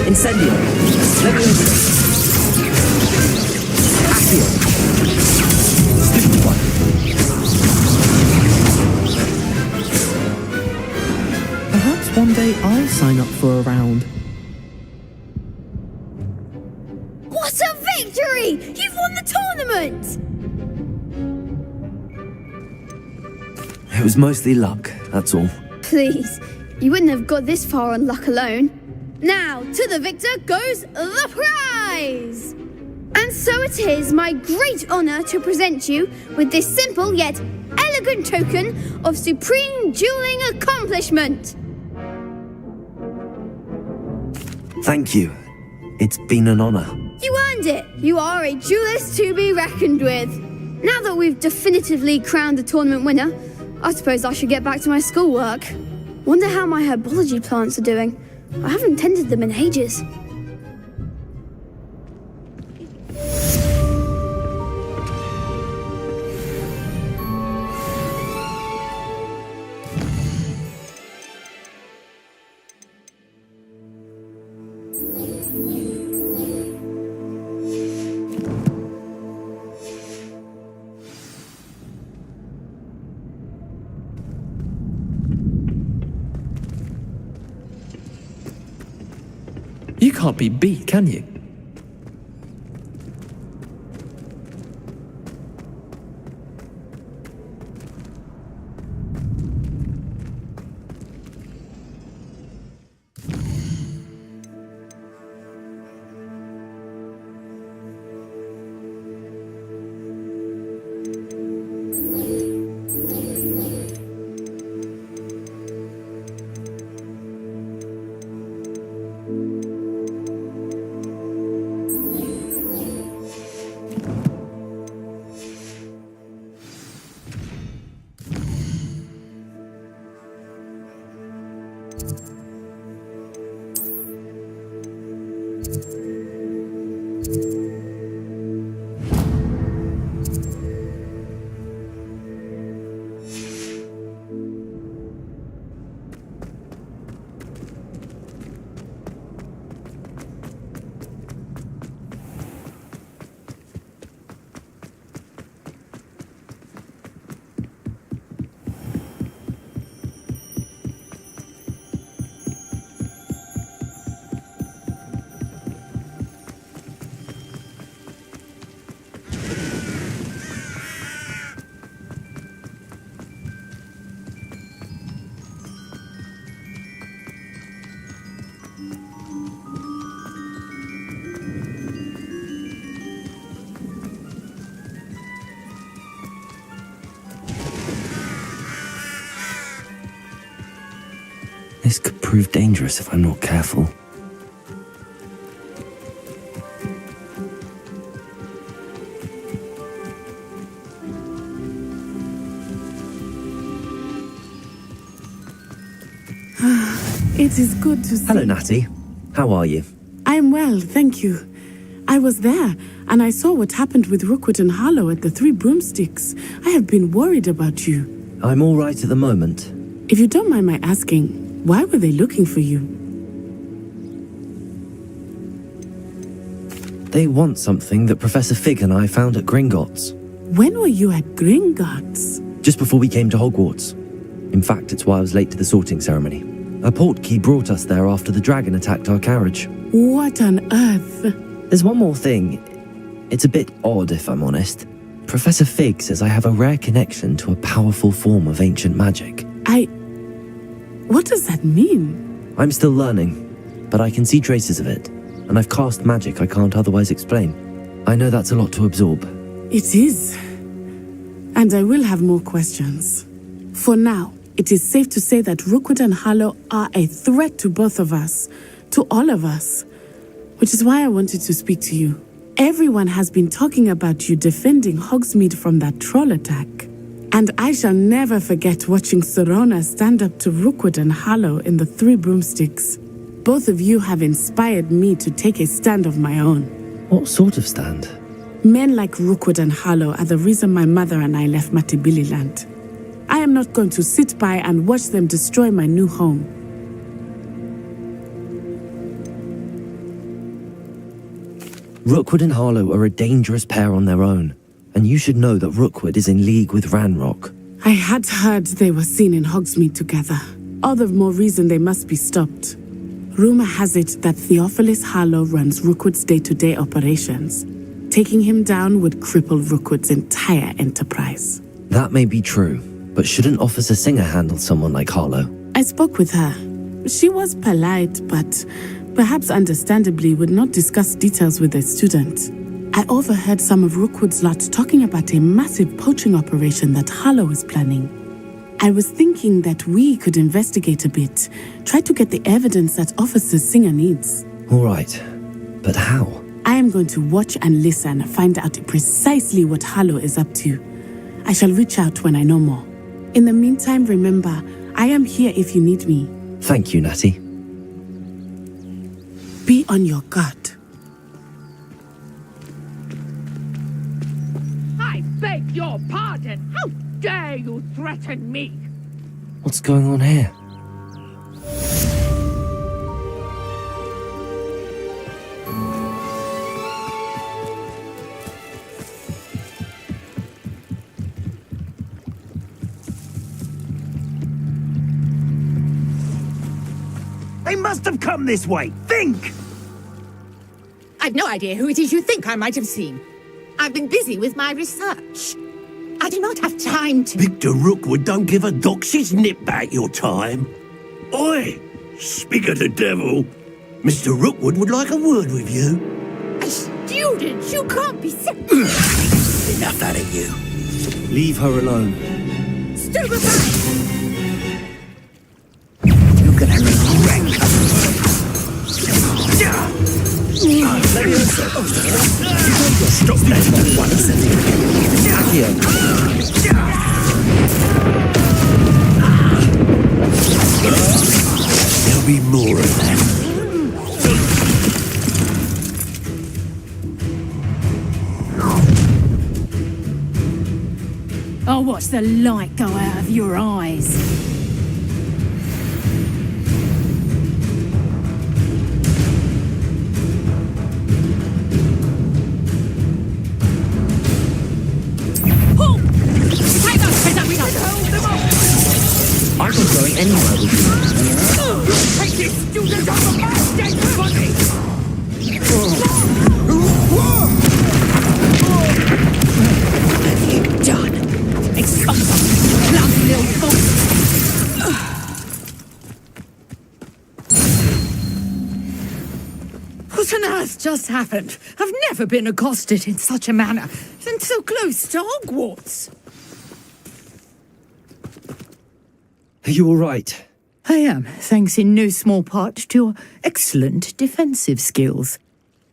Incendio. Leviosa. Accio. Stupefy. Perhaps one day I'll sign up for a round. What a victory! You've won the tournament! It was mostly luck, that's all. Please, you wouldn't have got this far on luck alone. Now, to the victor goes the prize! And so it is my great honour to present you with this simple yet elegant token of supreme dueling accomplishment. Thank you. It's been an honor. You earned it. You are a duelist to be reckoned with. Now that we've definitively crowned the tournament winner, I suppose I should get back to my schoolwork. Wonder how my herbology plants are doing. I haven't tended them in ages. can't be beat, can you? This could prove dangerous if I'm not careful. It is good to see. Hello, Natty. How are you? I'm well, thank you. I was there, and I saw what happened with Rookwood and Harlow at the Three Broomsticks. I have been worried about you. I'm all right at the moment. If you don't mind my asking, why were they looking for you? They want something that Professor Fig and I found at Gringotts. When were you at Gringotts? Just before we came to Hogwarts. In fact, it's why I was late to the sorting ceremony. A portkey brought us there after the dragon attacked our carriage. What on earth? There's one more thing. It's a bit odd, if I'm honest. Professor Fig says I have a rare connection to a powerful form of ancient magic. What does that mean? I'm still learning, but I can see traces of it, and I've cast magic I can't otherwise explain. I know that's a lot to absorb. It is. And I will have more questions. For now, it is safe to say that Rookwood and Harlow are a threat to both of us, to all of us, which is why I wanted to speak to you. Everyone has been talking about you defending Hogsmeade from that troll attack. And I shall never forget watching Sorona stand up to Rookwood and Harlow in the Three Broomsticks. Both of you have inspired me to take a stand of my own. What sort of stand? Men like Rookwood and Harlow are the reason my mother and I left Matibililand. I am not going to sit by and watch them destroy my new home. Rookwood and Harlow are a dangerous pair on their own, and you should know that Rookwood is in league with Ranrock. I had heard they were seen in Hogsmeade together. All the more reason they must be stopped. Rumor has it that Theophilus Harlow runs Rookwood's day-to-day operations. Taking him down would cripple Rookwood's entire enterprise. That may be true, but shouldn't Officer Singer handle someone like Harlow? I spoke with her. She was polite, but perhaps understandably would not discuss details with a student. I overheard some of Rookwood's lot talking about a massive poaching operation that Harlow is planning. I was thinking that we could investigate a bit, try to get the evidence that Officer Singer needs. All right, but how? I am going to watch and listen, find out precisely what Harlow is up to. I shall reach out when I know more. In the meantime, remember, I am here if you need me. Thank you, Natty. Be on your guard. I beg your pardon. How dare you threaten me? What's going on here? They must have come this way. Think! I've no idea who it is you think I might have seen. I've been busy with my research. I do not have time to... Victor Rookwood don't give a doxy's nip back your time. Oi! Speak of the devil. Mr. Rookwood would like a word with you. A student? You can't be sick. Enough out of you. Leave her alone. Stupefy! You're gonna regret Stop that once. There'll be more of that. I'll watch the light go out of your eyes. I'm not going anywhere with you. Take this student off of my dead body! What have you done? Expulse bloody little fool! What on earth just happened? I've never been accosted in such a manner, and so close to Hogwarts. Are you all right? I am, thanks in no small part to your excellent defensive skills.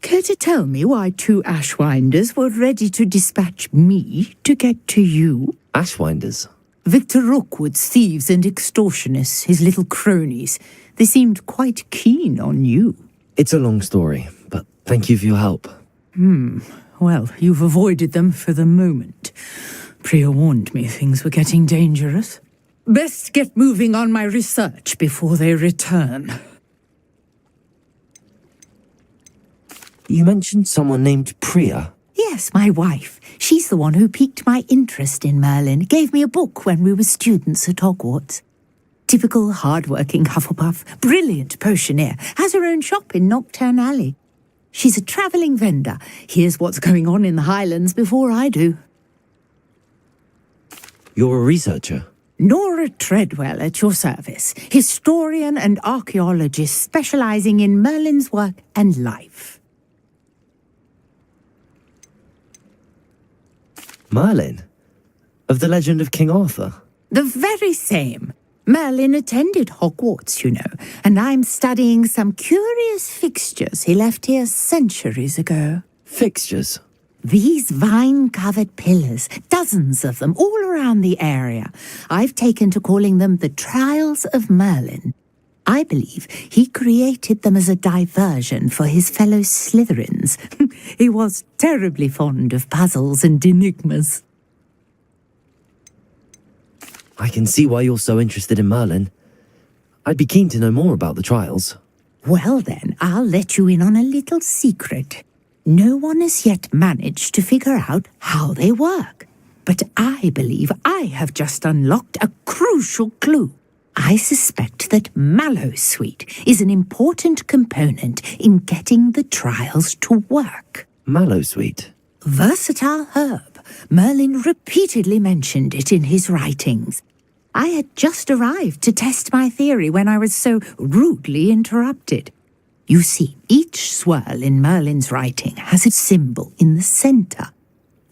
Care to tell me why 2 Ashwinders were ready to dispatch me to get to you? Ashwinders? Victor Rookwood's thieves and extortionists, his little cronies. They seemed quite keen on you. It's a long story, but thank you for your help. Well, you've avoided them for the moment. Priya warned me things were getting dangerous. Best get moving on my research before they return. You mentioned someone named Priya. Yes, my wife. She's the one who piqued my interest in Merlin. Gave me a book when we were students at Hogwarts. Typical hard-working Hufflepuff, brilliant potioneer, has her own shop in Nocturne Alley. She's a travelling vendor. Hears what's going on in the Highlands before I do. You're a researcher? Nora Treadwell at your service, historian and archaeologist specialising in Merlin's work and life. Merlin? Of the legend of King Arthur? The very same. Merlin attended Hogwarts, you know, and I'm studying some curious fixtures he left here centuries ago. Fixtures? These vine-covered pillars, dozens of them, all around the area. I've taken to calling them the Trials of Merlin. I believe he created them as a diversion for his fellow Slytherins. He was terribly fond of puzzles and enigmas. I can see why you're so interested in Merlin. I'd be keen to know more about the trials. Well then, I'll let you in on a little secret. No one has yet managed to figure out how they work. But I believe I have just unlocked a crucial clue. I suspect that Mallowsweet is an important component in getting the trials to work. Mallowsweet? Versatile herb. Merlin repeatedly mentioned it in his writings. I had just arrived to test my theory when I was so rudely interrupted. You see, each swirl in Merlin's writing has a symbol in the centre.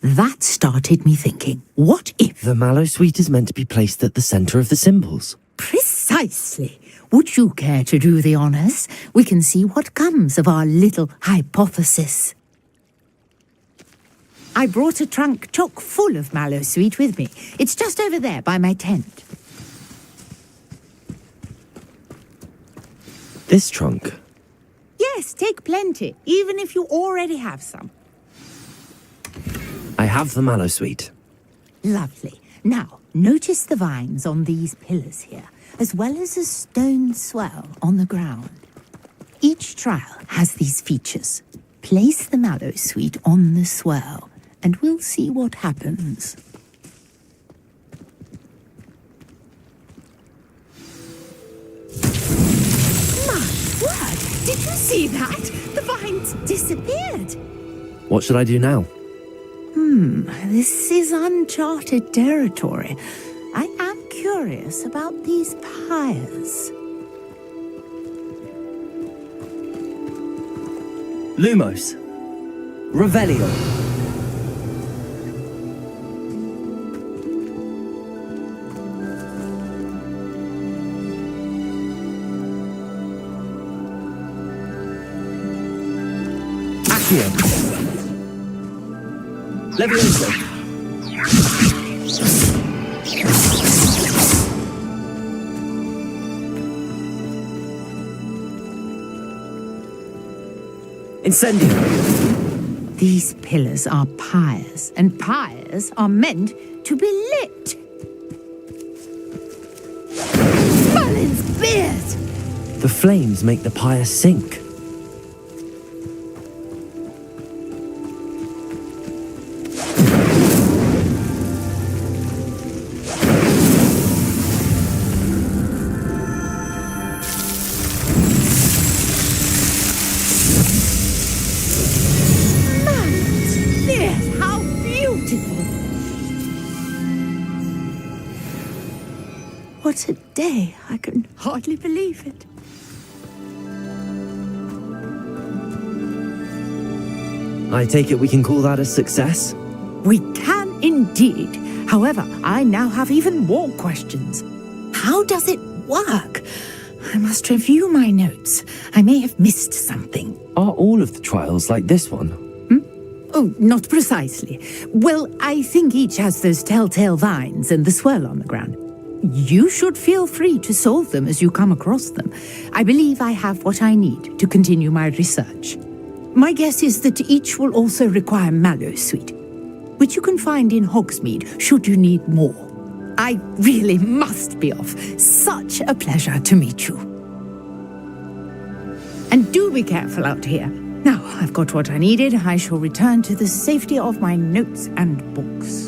That started me thinking, what if... The Mallowsweet is meant to be placed at the centre of the symbols. Precisely. Would you care to do the honours? We can see what comes of our little hypothesis. I brought a trunk chock full of Mallowsweet with me. It's just over there by my tent. This trunk? Yes, take plenty, even if you already have some. I have the Mallowsweet. Lovely. Now, notice the vines on these pillars here, as well as a stone swell on the ground. Each trial has these features. Place the Mallowsweet on the swirl, and we'll see what happens. My word! Did you see that? The vines disappeared. What should I do now? This is uncharted territory. I am curious about these pyres. Lumos. Revelio. Accio. Levioso. Incendio. These pillars are pyres, and pyres are meant to be lit. Merlin's beard! The flames make the pyre sink. What a day! I can hardly believe it. I take it we can call that a success? We can indeed. However, I now have even more questions. How does it work? I must review my notes. I may have missed something. Are all of the trials like this one? Oh, not precisely. Well, I think each has those telltale vines and the swirl on the ground. You should feel free to solve them as you come across them. I believe I have what I need to continue my research. My guess is that each will also require mallow sweet, which you can find in Hogsmeade should you need more. I really must be off. Such a pleasure to meet you. And do be careful out here. Now I've got what I needed. I shall return to the safety of my notes and books.